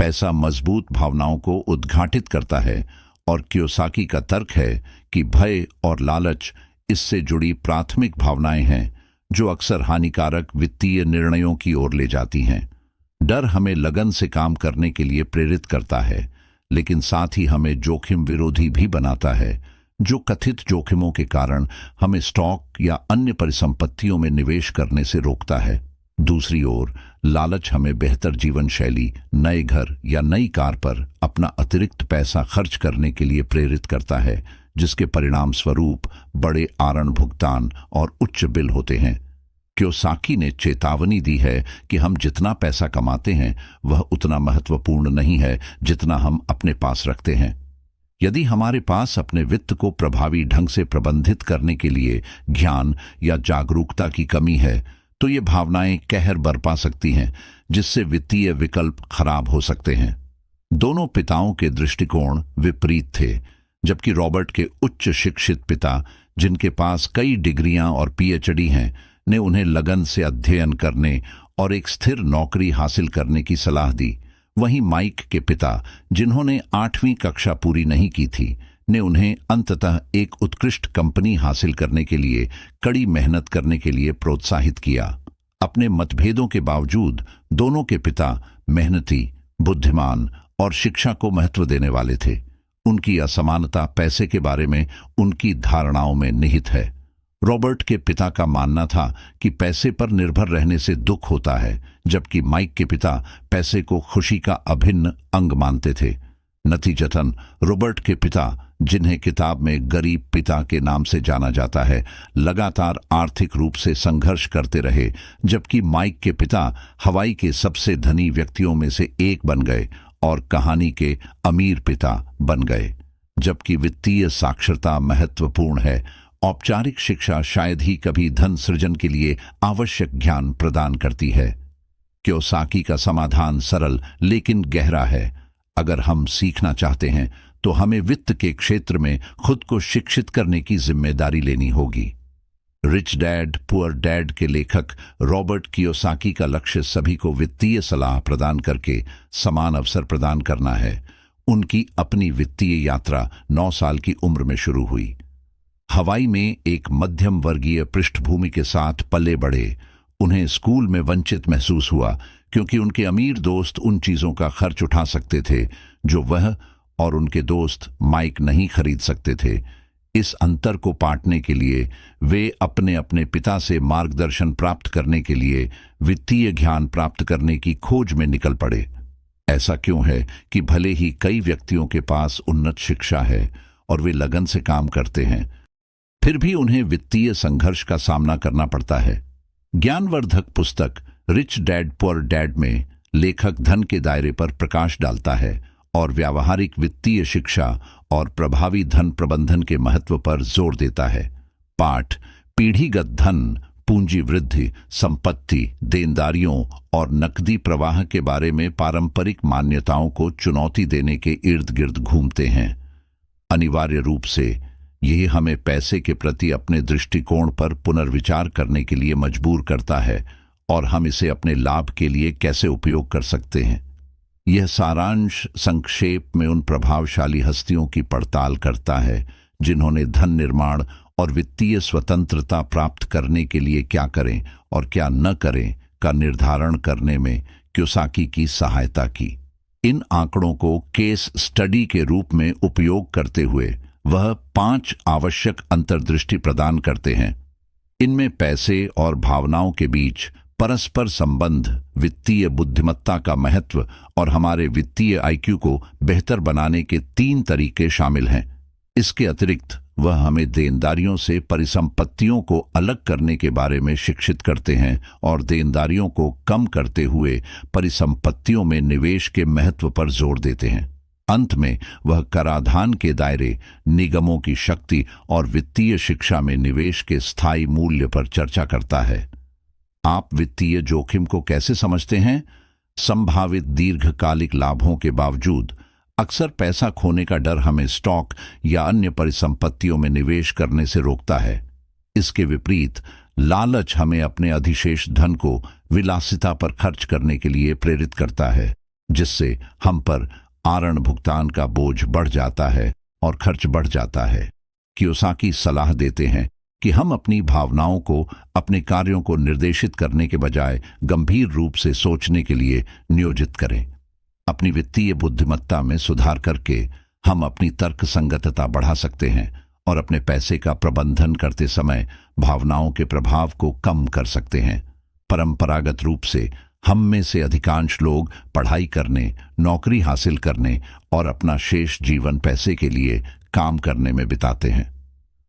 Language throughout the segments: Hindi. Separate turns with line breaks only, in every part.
पैसा मजबूत भावनाओं को उद्घाटित करता है और कियोसाकी का तर्क है कि भय और लालच इससे जुड़ी प्राथमिक भावनाएं हैं जो अक्सर हानिकारक वित्तीय निर्णयों की ओर ले जाती हैं। डर हमें लगन से काम करने के लिए प्रेरित करता है, लेकिन साथ ही हमें जोखिम विरोधी भी बनाता है, जो कथित जोखिमों के कारण हमें स्टॉक या अन्य परिसंपत्तियों में निवेश करने से रोकता है। दूसरी ओर लालच हमें बेहतर जीवन शैली, नए घर या नई कार पर अपना अतिरिक्त पैसा खर्च करने के लिए प्रेरित करता है, जिसके परिणाम स्वरूप बड़े आरण भुगतान और उच्च बिल होते हैं। कियोसाकी ने चेतावनी दी है कि हम जितना पैसा कमाते हैं वह उतना महत्वपूर्ण नहीं है जितना हम अपने पास रखते हैं। यदि हमारे पास अपने वित्त को प्रभावी ढंग से प्रबंधित करने के लिए ज्ञान या जागरूकता की कमी है, तो ये भावनाएं कहर बरपा सकती हैं, जिससे वित्तीय विकल्प खराब हो सकते हैं। दोनों पिताओं के दृष्टिकोण विपरीत थे। जबकि रॉबर्ट के उच्च शिक्षित पिता, जिनके पास कई डिग्रियां और पीएचडी हैं, ने उन्हें लगन से अध्ययन करने और एक स्थिर नौकरी हासिल करने की सलाह दी, वहीं माइक के पिता, जिन्होंने 8वीं कक्षा पूरी नहीं की थी, ने उन्हें अंततः एक उत्कृष्ट कंपनी हासिल करने के लिए कड़ी मेहनत करने के लिए प्रोत्साहित किया। अपने मतभेदों के बावजूद दोनों के पिता मेहनती, बुद्धिमान और शिक्षा को महत्व देने वाले थे। उनकी असमानता पैसे के बारे में उनकी धारणाओं में निहित है। रॉबर्ट के पिता का मानना था कि पैसे पर निर्भर रहने से दुख होता है, जबकि माइक के पिता पैसे को खुशी का अभिन्न अंग मानते थे। नतीजतन रॉबर्ट के पिता, जिन्हें किताब में गरीब पिता के नाम से जाना जाता है, लगातार आर्थिक रूप से संघर्ष करते रहे, जबकि माइक के पिता हवाई के सबसे धनी व्यक्तियों में से एक बन गए और कहानी के अमीर पिता बन गए। जबकि वित्तीय साक्षरता महत्वपूर्ण है, औपचारिक शिक्षा शायद ही कभी धन सृजन के लिए आवश्यक ज्ञान प्रदान करती है। कियोसाकी का समाधान सरल लेकिन गहरा है। अगर हम सीखना चाहते हैं तो हमें वित्त के क्षेत्र में खुद को शिक्षित करने की जिम्मेदारी लेनी होगी। रिच डैड पुअर डैड के लेखक रॉबर्ट कियोसाकी का लक्ष्य सभी को वित्तीय सलाह प्रदान करके समान अवसर प्रदान करना है। उनकी अपनी वित्तीय यात्रा 9 साल की उम्र में शुरू हुई। हवाई में एक मध्यम वर्गीय पृष्ठभूमि के साथ पले बढ़े। उन्हें स्कूल में वंचित महसूस हुआ क्योंकि उनके अमीर दोस्त उन चीजों का खर्च उठा सकते थे जो वह और उनके दोस्त माइक नहीं खरीद सकते थे। इस अंतर को पाटने के लिए वे अपने अपने पिता से मार्गदर्शन प्राप्त करने के लिए वित्तीय ज्ञान प्राप्त करने की खोज में निकल पड़े। ऐसा क्यों है कि भले ही कई व्यक्तियों के पास उन्नत शिक्षा है और वे लगन से काम करते हैं, फिर भी उन्हें वित्तीय संघर्ष का सामना करना पड़ता है। ज्ञानवर्धक पुस्तक रिच डैड पुअर डैड में लेखक धन के दायरे पर प्रकाश डालता है और व्यावहारिक वित्तीय शिक्षा और प्रभावी धन प्रबंधन के महत्व पर जोर देता है। पाठ पीढ़ीगत धन, पूंजी वृद्धि, संपत्ति, देनदारियों और नकदी प्रवाह के बारे में पारंपरिक मान्यताओं को चुनौती देने के इर्द गिर्द घूमते हैं। अनिवार्य रूप से यह हमें पैसे के प्रति अपने दृष्टिकोण पर पुनर्विचार करने के लिए मजबूर करता है और हम इसे अपने लाभ के लिए कैसे उपयोग कर सकते हैं। यह सारांश संक्षेप में उन प्रभावशाली हस्तियों की पड़ताल करता है जिन्होंने धन निर्माण और वित्तीय स्वतंत्रता प्राप्त करने के लिए क्या करें और क्या न करें का निर्धारण करने में कियोसाकी की सहायता की। इन आंकड़ों को केस स्टडी के रूप में उपयोग करते हुए वह 5 आवश्यक अंतर्दृष्टि प्रदान करते हैं। इनमें पैसे और भावनाओं के बीच परस्पर संबंध, वित्तीय बुद्धिमत्ता का महत्व और हमारे वित्तीय आईक्यू को बेहतर बनाने के 3 तरीके शामिल हैं। इसके अतिरिक्त वह हमें देनदारियों से परिसंपत्तियों को अलग करने के बारे में शिक्षित करते हैं और देनदारियों को कम करते हुए परिसंपत्तियों में निवेश के महत्व पर जोर देते हैं। अंत में वह कराधान के दायरे, निगमों की शक्ति और वित्तीय शिक्षा में निवेश के स्थायी मूल्य पर चर्चा करता है। आप वित्तीय जोखिम को कैसे समझते हैं? संभावित दीर्घकालिक लाभों के बावजूद अक्सर पैसा खोने का डर हमें स्टॉक या अन्य परिसंपत्तियों में निवेश करने से रोकता है। इसके विपरीत लालच हमें अपने अधिशेष धन को विलासिता पर खर्च करने के लिए प्रेरित करता है। जिससे हम पर आरण भुगतान का बोझ बढ़ जाता है और खर्च बढ़ जाता है। कियोसाकी सलाह देते हैं कि हम अपनी भावनाओं को अपने कार्यों को निर्देशित करने के बजाय गंभीर रूप से सोचने के लिए नियोजित करें। अपनी वित्तीय बुद्धिमत्ता में सुधार करके हम अपनी तर्क संगतता बढ़ा सकते हैं और अपने पैसे का प्रबंधन करते समय भावनाओं के प्रभाव को कम कर सकते हैं। परंपरागत रूप से हम में से अधिकांश लोग पढ़ाई करने, नौकरी हासिल करने और अपना शेष जीवन पैसे के लिए काम करने में बिताते हैं।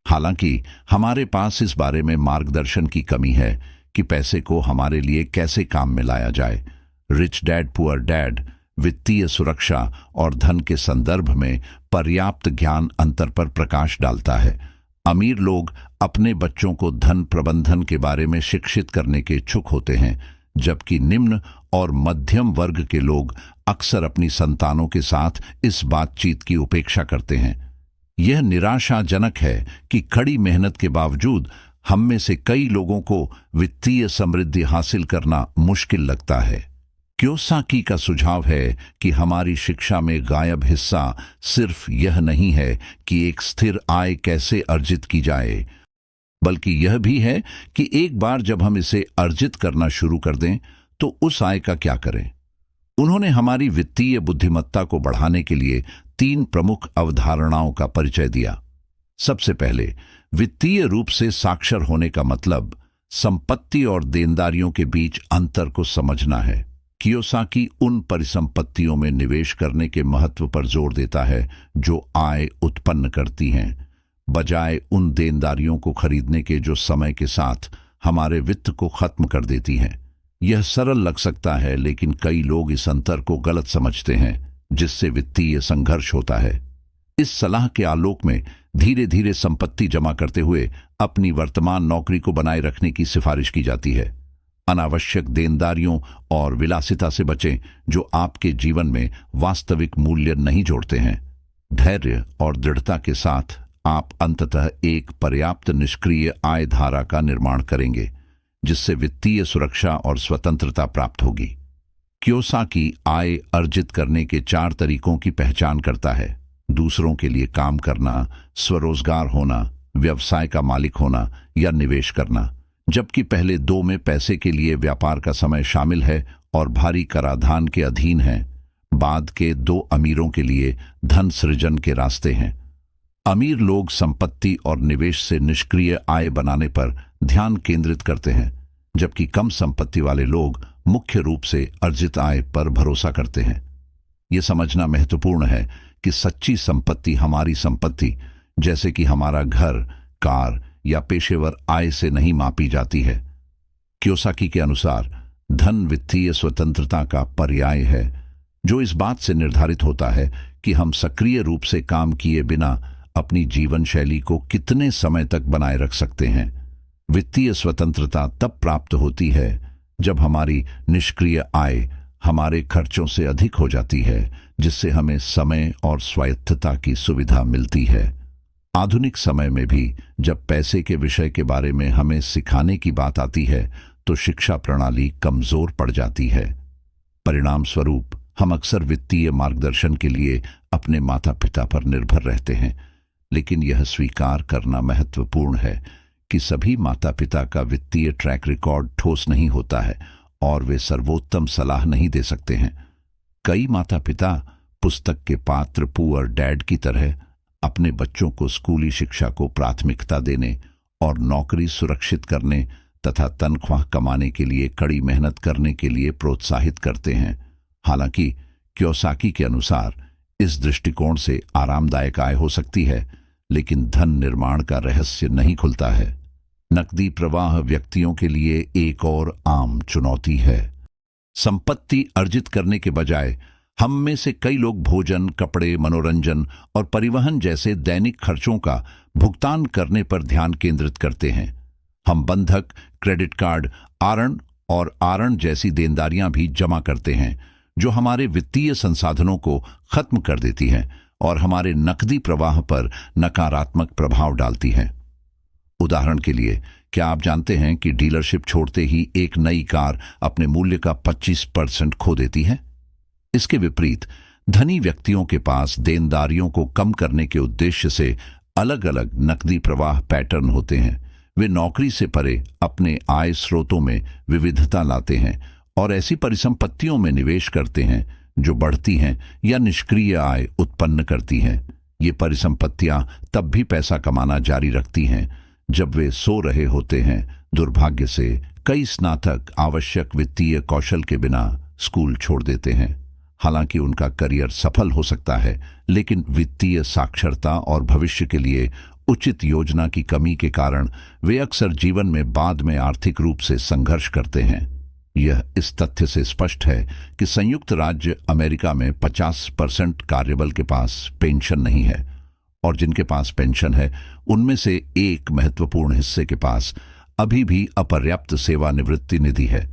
हालांकि हमारे पास इस बारे में मार्गदर्शन की कमी है कि पैसे को हमारे लिए कैसे काम में लाया जाए। रिच डैड पुअर डैड वित्तीय सुरक्षा और धन के संदर्भ में पर्याप्त ज्ञान अंतर पर प्रकाश डालता है। अमीर लोग अपने बच्चों को धन प्रबंधन के बारे में शिक्षित करने के इच्छुक होते हैं, जबकि निम्न और मध्यम वर्ग के लोग अक्सर अपनी संतानों के साथ इस बातचीत की उपेक्षा करते हैं। यह निराशाजनक है कि कड़ी मेहनत के बावजूद हम में से कई लोगों को वित्तीय समृद्धि हासिल करना मुश्किल लगता है। कियोसाकी का सुझाव है कि हमारी शिक्षा में गायब हिस्सा सिर्फ यह नहीं है कि एक स्थिर आय कैसे अर्जित की जाए, बल्कि यह भी है कि एक बार जब हम इसे अर्जित करना शुरू कर दें तो उस आय का क्या करें। उन्होंने हमारी वित्तीय बुद्धिमत्ता को बढ़ाने के लिए 3 प्रमुख अवधारणाओं का परिचय दिया। सबसे पहले, वित्तीय रूप से साक्षर होने का मतलब संपत्ति और देनदारियों के बीच अंतर को समझना है। कियोसाकी उन परिसंपत्तियों में निवेश करने के महत्व पर जोर देता है जो आय उत्पन्न करती हैं, बजाय उन देनदारियों को खरीदने के जो समय के साथ हमारे वित्त को खत्म कर देती हैं। यह सरल लग सकता है, लेकिन कई लोग इस अंतर को गलत समझते हैं, जिससे वित्तीय संघर्ष होता है। इस सलाह के आलोक में धीरे धीरे संपत्ति जमा करते हुए अपनी वर्तमान नौकरी को बनाए रखने की सिफारिश की जाती है। अनावश्यक देनदारियों और विलासिता से बचें जो आपके जीवन में वास्तविक मूल्य नहीं जोड़ते हैं। धैर्य और दृढ़ता के साथ आप अंततः एक पर्याप्त निष्क्रिय आय धारा का निर्माण करेंगे, जिससे वित्तीय सुरक्षा और स्वतंत्रता प्राप्त होगी। कियोसाकी आय अर्जित करने के 4 तरीकों की पहचान करता है: दूसरों के लिए काम करना, स्वरोजगार होना, व्यवसाय का मालिक होना या निवेश करना। जबकि पहले 2 में पैसे के लिए व्यापार का समय शामिल है और भारी कराधान के अधीन है, बाद के 2 अमीरों के लिए धन सृजन के रास्ते हैं। अमीर लोग संपत्ति और निवेश से निष्क्रिय आय बनाने पर ध्यान केंद्रित करते हैं, जबकि कम संपत्ति वाले लोग मुख्य रूप से अर्जित आय पर भरोसा करते हैं। यह समझना महत्वपूर्ण है कि सच्ची संपत्ति हमारी संपत्ति, जैसे कि हमारा घर, कार या पेशेवर आय से नहीं मापी जाती है। कियोसाकी के अनुसार धन वित्तीय स्वतंत्रता का पर्याय है, जो इस बात से निर्धारित होता है कि हम सक्रिय रूप से काम किए बिना अपनी जीवन शैली को कितने समय तक बनाए रख सकते हैं। वित्तीय स्वतंत्रता तब प्राप्त होती है जब हमारी निष्क्रिय आय हमारे खर्चों से अधिक हो जाती है, जिससे हमें समय और स्वायत्तता की सुविधा मिलती है। आधुनिक समय में भी जब पैसे के विषय के बारे में हमें सिखाने की बात आती है तो शिक्षा प्रणाली कमजोर पड़ जाती है। परिणाम स्वरूप हम अक्सर वित्तीय मार्गदर्शन के लिए अपने माता पिता पर निर्भर रहते हैं, लेकिन यह स्वीकार करना महत्वपूर्ण है कि सभी माता पिता का वित्तीय ट्रैक रिकॉर्ड ठोस नहीं होता है और वे सर्वोत्तम सलाह नहीं दे सकते हैं। कई माता पिता पुस्तक के पात्र पुअर डैड की तरह अपने बच्चों को स्कूली शिक्षा को प्राथमिकता देने और नौकरी सुरक्षित करने तथा तनख्वाह कमाने के लिए कड़ी मेहनत करने के लिए प्रोत्साहित करते हैं। हालांकि कियोसाकी के अनुसार इस दृष्टिकोण से आरामदायक आय हो सकती है, लेकिन धन निर्माण का रहस्य नहीं खुलता है। नकदी प्रवाह व्यक्तियों के लिए एक और आम चुनौती है। संपत्ति अर्जित करने के बजाय हम में से कई लोग भोजन, कपड़े, मनोरंजन और परिवहन जैसे दैनिक खर्चों का भुगतान करने पर ध्यान केंद्रित करते हैं। हम बंधक, क्रेडिट कार्ड, आरण और आरण जैसी देनदारियां भी जमा करते हैं, जो हमारे वित्तीय संसाधनों को खत्म कर देती हैं और हमारे नकदी प्रवाह पर नकारात्मक प्रभाव डालती हैं। उदाहरण के लिए, क्या आप जानते हैं कि डीलरशिप छोड़ते ही एक नई कार अपने मूल्य का 25% खो देती है? इसके विपरीत धनी व्यक्तियों के पास देनदारियों को कम करने के उद्देश्य से अलग अलग नकदी प्रवाह पैटर्न होते हैं। वे नौकरी से परे अपने आय स्रोतों में विविधता लाते हैं और ऐसी परिसंपत्तियों में निवेश करते हैं जो बढ़ती हैं या निष्क्रिय आय उत्पन्न करती हैं। ये परिसंपत्तियां तब भी पैसा कमाना जारी रखती हैं जब वे सो रहे होते हैं। दुर्भाग्य से कई स्नातक आवश्यक वित्तीय कौशल के बिना स्कूल छोड़ देते हैं। हालांकि उनका करियर सफल हो सकता है, लेकिन वित्तीय साक्षरता और भविष्य के लिए उचित योजना की कमी के कारण वे अक्सर जीवन में बाद में आर्थिक रूप से संघर्ष करते हैं। यह इस तथ्य से स्पष्ट है कि संयुक्त राज्य अमेरिका में 50% कार्यबल के पास पेंशन नहीं है, और जिनके पास पेंशन है उनमें से एक महत्वपूर्ण हिस्से के पास अभी भी अपर्याप्त सेवानिवृत्ति निधि है।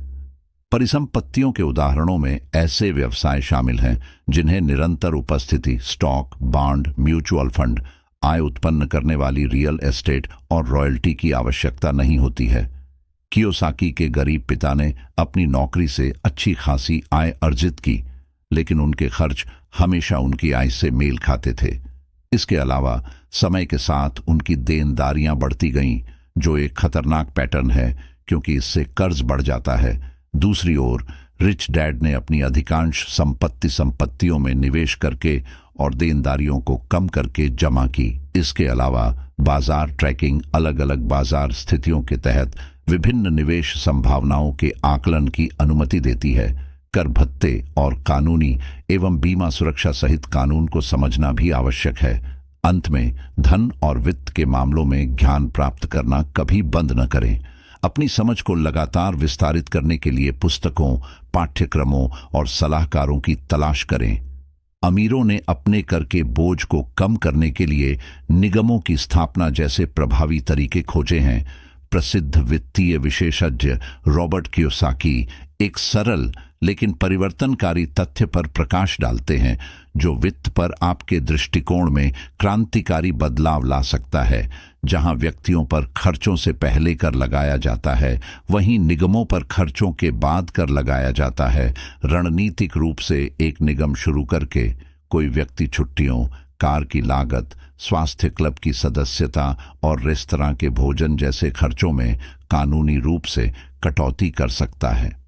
परिसंपत्तियों के उदाहरणों में ऐसे व्यवसाय शामिल हैं जिन्हें निरंतर उपस्थिति, स्टॉक, बॉन्ड, म्यूचुअल फंड, आय उत्पन्न करने वाली रियल एस्टेट और रॉयल्टी की आवश्यकता नहीं होती है। कियोसाकी के गरीब पिता ने अपनी नौकरी से अच्छी खासी आय अर्जित की, लेकिन उनके खर्च हमेशा उनकी आय से मेल खाते थे। इसके अलावा समय के साथ उनकी देनदारियां बढ़ती गईं, जो एक खतरनाक पैटर्न है क्योंकि इससे कर्ज बढ़ जाता है। दूसरी ओर रिच डैड ने अपनी अधिकांश संपत्तियों में निवेश करके और देनदारियों को कम करके जमा की। इसके अलावा बाजार ट्रैकिंग अलग अलग बाजार स्थितियों के तहत विभिन्न निवेश संभावनाओं के आकलन की अनुमति देती है। कर भत्ते और कानूनी एवं बीमा सुरक्षा सहित कानून को समझना भी आवश्यक है। अंत में धन और वित्त के मामलों में ज्ञान प्राप्त करना कभी बंद न करें। अपनी समझ को लगातार विस्तारित करने के लिए पुस्तकों, पाठ्यक्रमों और सलाहकारों की तलाश करें। अमीरों ने अपने कर के बोझ को कम करने के लिए निगमों की स्थापना जैसे प्रभावी तरीके खोजे हैं। प्रसिद्ध वित्तीय विशेषज्ञ रॉबर्ट कियोसाकी एक सरल लेकिन परिवर्तनकारी तथ्य पर प्रकाश डालते हैं जो वित्त पर आपके दृष्टिकोण में क्रांतिकारी बदलाव ला सकता है। जहां व्यक्तियों पर खर्चों से पहले कर लगाया जाता है, वहीं निगमों पर खर्चों के बाद कर लगाया जाता है। रणनीतिक रूप से एक निगम शुरू करके कोई व्यक्ति छुट्टियों, कार की लागत, स्वास्थ्य क्लब की सदस्यता और रेस्तरां के भोजन जैसे खर्चों में कानूनी रूप से कटौती कर सकता है।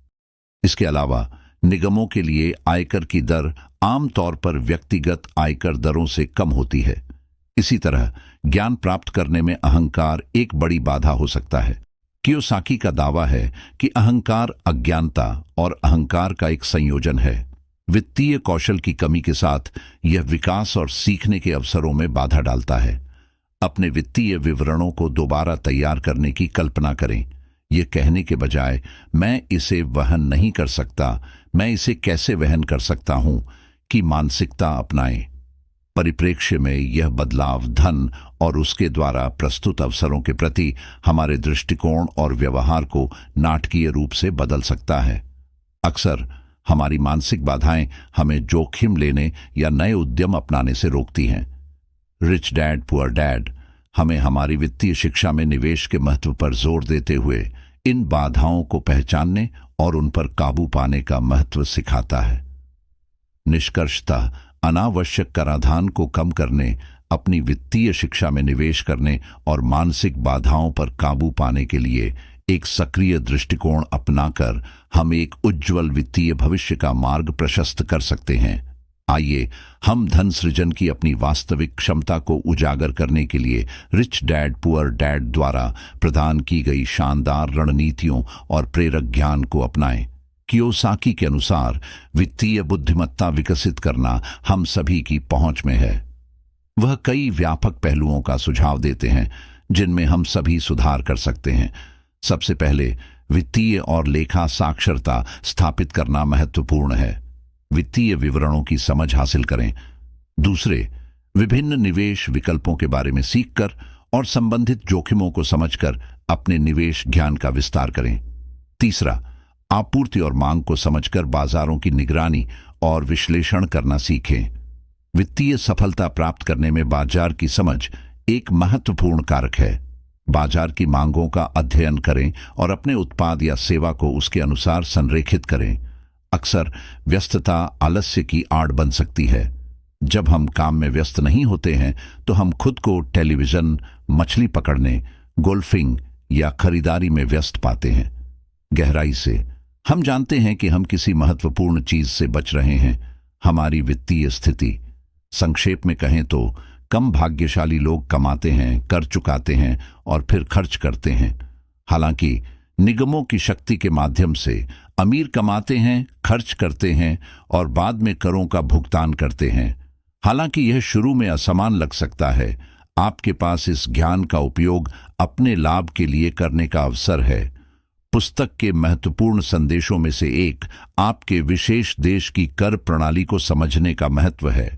इसके अलावा निगमों के लिए आयकर की दर आमतौर पर व्यक्तिगत आयकर दरों से कम होती है। इसी तरह ज्ञान प्राप्त करने में अहंकार एक बड़ी बाधा हो सकता है। कियोसाकी का दावा है कि अहंकार अज्ञानता और अहंकार का एक संयोजन है। वित्तीय कौशल की कमी के साथ यह विकास और सीखने के अवसरों में बाधा डालता है। अपने वित्तीय विवरणों को दोबारा तैयार करने की कल्पना करें। ये कहने के बजाय मैं इसे वहन नहीं कर सकता, मैं इसे कैसे वहन कर सकता हूं की मानसिकता अपनाएं। परिप्रेक्ष्य में यह बदलाव धन और उसके द्वारा प्रस्तुत अवसरों के प्रति हमारे दृष्टिकोण और व्यवहार को नाटकीय रूप से बदल सकता है। अक्सर हमारी मानसिक बाधाएं हमें जोखिम लेने या नए उद्यम अपनाने से रोकती हैं। रिच डैड पुअर डैड हमें हमारी वित्तीय शिक्षा में निवेश के महत्व पर जोर देते हुए इन बाधाओं को पहचानने और उन पर काबू पाने का महत्व सिखाता है। निष्कर्षतः अनावश्यक कराधान को कम करने, अपनी वित्तीय शिक्षा में निवेश करने और मानसिक बाधाओं पर काबू पाने के लिए एक सक्रिय दृष्टिकोण अपनाकर हम एक उज्ज्वल वित्तीय भविष्य का मार्ग प्रशस्त कर सकते हैं। आइए हम धन सृजन की अपनी वास्तविक क्षमता को उजागर करने के लिए रिच डैड पुअर डैड द्वारा प्रदान की गई शानदार रणनीतियों और प्रेरक ज्ञान को अपनाएं। कियोसाकी के अनुसार वित्तीय बुद्धिमत्ता विकसित करना हम सभी की पहुंच में है। वह कई व्यापक पहलुओं का सुझाव देते हैं जिनमें हम सभी सुधार कर सकते हैं। सबसे पहले वित्तीय और लेखा साक्षरता स्थापित करना महत्वपूर्ण है। वित्तीय विवरणों की समझ हासिल करें। दूसरे, विभिन्न निवेश विकल्पों के बारे में सीखकर और संबंधित जोखिमों को समझकर अपने निवेश ज्ञान का विस्तार करें। तीसरा, आपूर्ति और मांग को समझकर बाजारों की निगरानी और विश्लेषण करना सीखें। वित्तीय सफलता प्राप्त करने में बाजार की समझ एक महत्वपूर्ण कारक है। बाजार की मांगों का अध्ययन करें और अपने उत्पाद या सेवा को उसके अनुसार संरेखित करें। अक्सर व्यस्तता आलस्य की आड़ बन सकती है। जब हम काम में व्यस्त नहीं होते हैं तो हम खुद को टेलीविजन, मछली पकड़ने, गोल्फिंग या खरीदारी में व्यस्त पाते हैं। गहराई से हम जानते हैं कि हम किसी महत्वपूर्ण चीज से बच रहे हैं, हमारी वित्तीय स्थिति। संक्षेप में कहें तो कम भाग्यशाली लोग कमाते हैं, कर चुकाते हैं और फिर खर्च करते हैं। हालांकि निगमों की शक्ति के माध्यम से अमीर कमाते हैं, खर्च करते हैं और बाद में करों का भुगतान करते हैं। हालांकि यह शुरू में असमान लग सकता है, आपके पास इस ज्ञान का उपयोग अपने लाभ के लिए करने का अवसर है। पुस्तक के महत्वपूर्ण संदेशों में से एक आपके विशेष देश की कर प्रणाली को समझने का महत्व है।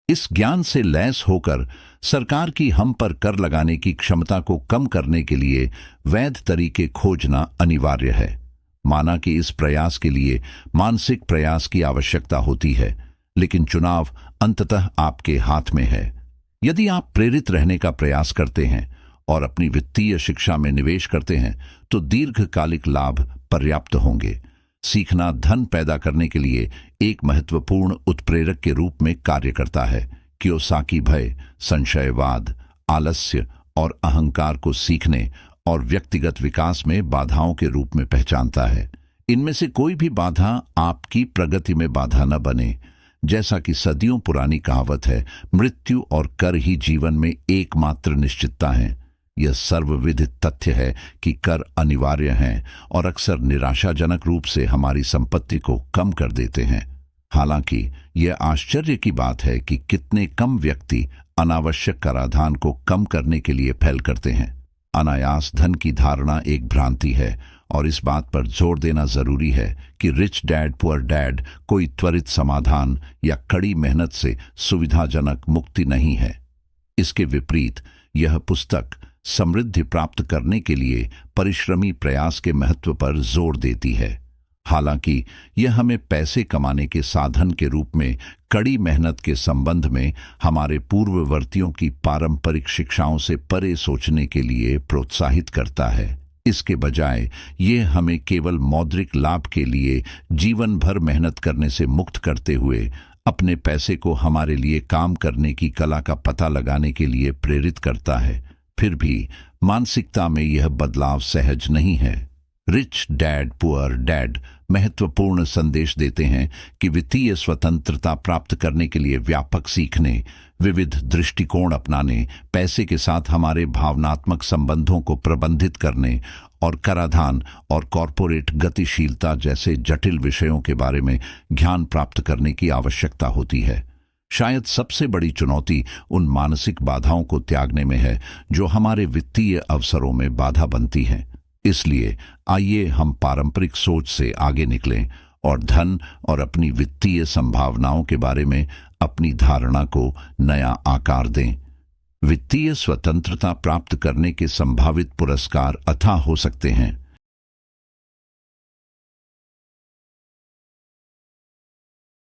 इस ज्ञान से लैस होकर सरकार की हम पर कर लगाने की क्षमता को कम करने के लिए वैध तरीके खोजना अनिवार्य है। माना कि इस प्रयास के लिए मानसिक प्रयास की आवश्यकता होती है, लेकिन चुनाव अंततः आपके हाथ में है। यदि आप प्रेरित रहने का प्रयास करते हैं और अपनी वित्तीय शिक्षा में निवेश करते हैं तो दीर्घकालिक लाभ पर्याप्त होंगे। सीखना धन पैदा करने के लिए एक महत्वपूर्ण उत्प्रेरक के रूप में कार्य करता है। कियोसाकी भय, संशयवाद, आलस्य और अहंकार को सीखने और व्यक्तिगत विकास में बाधाओं के रूप में पहचानता है। इनमें से कोई भी बाधा आपकी प्रगति में बाधा न बने। जैसा कि सदियों पुरानी कहावत है, मृत्यु और कर ही जीवन में एकमात्र निश्चितता है। यह सर्वविदित तथ्य है कि कर अनिवार्य हैं और अक्सर निराशाजनक रूप से हमारी संपत्ति को कम कर देते हैं। हालांकि यह आश्चर्य की बात है कि कितने कम व्यक्ति अनावश्यक कराधान को कम करने के लिए पहल करते हैं। अनायास धन की धारणा एक भ्रांति है और इस बात पर जोर देना जरूरी है कि रिच डैड पुअर डैड कोई त्वरित समाधान या कड़ी मेहनत से सुविधाजनक मुक्ति नहीं है। इसके विपरीत यह पुस्तक समृद्धि प्राप्त करने के लिए परिश्रमी प्रयास के महत्व पर जोर देती है। हालांकि यह हमें पैसे कमाने के साधन के रूप में कड़ी मेहनत के संबंध में हमारे पूर्ववर्तियों की पारंपरिक शिक्षाओं से परे सोचने के लिए प्रोत्साहित करता है। इसके बजाय ये हमें केवल मौद्रिक लाभ के लिए जीवन भर मेहनत करने से मुक्त करते हुए अपने पैसे को हमारे लिए काम करने की कला का पता लगाने के लिए प्रेरित करता है। फिर भी मानसिकता में यह बदलाव सहज नहीं है। रिच डैड पुअर डैड महत्वपूर्ण संदेश देते हैं कि वित्तीय स्वतंत्रता प्राप्त करने के लिए व्यापक सीखने, विविध दृष्टिकोण अपनाने, पैसे के साथ हमारे भावनात्मक संबंधों को प्रबंधित करने और कराधान और कॉरपोरेट गतिशीलता जैसे जटिल विषयों के बारे में ज्ञान प्राप्त करने की आवश्यकता होती है। शायद सबसे बड़ी चुनौती उन मानसिक बाधाओं को त्यागने में है जो हमारे वित्तीय अवसरों में बाधा बनती हैं। इसलिए आइए हम पारंपरिक सोच से आगे निकलें और धन और अपनी वित्तीय संभावनाओं के बारे में अपनी धारणा को नया आकार दें। वित्तीय स्वतंत्रता प्राप्त करने के संभावित पुरस्कार अथाह हो सकते हैं।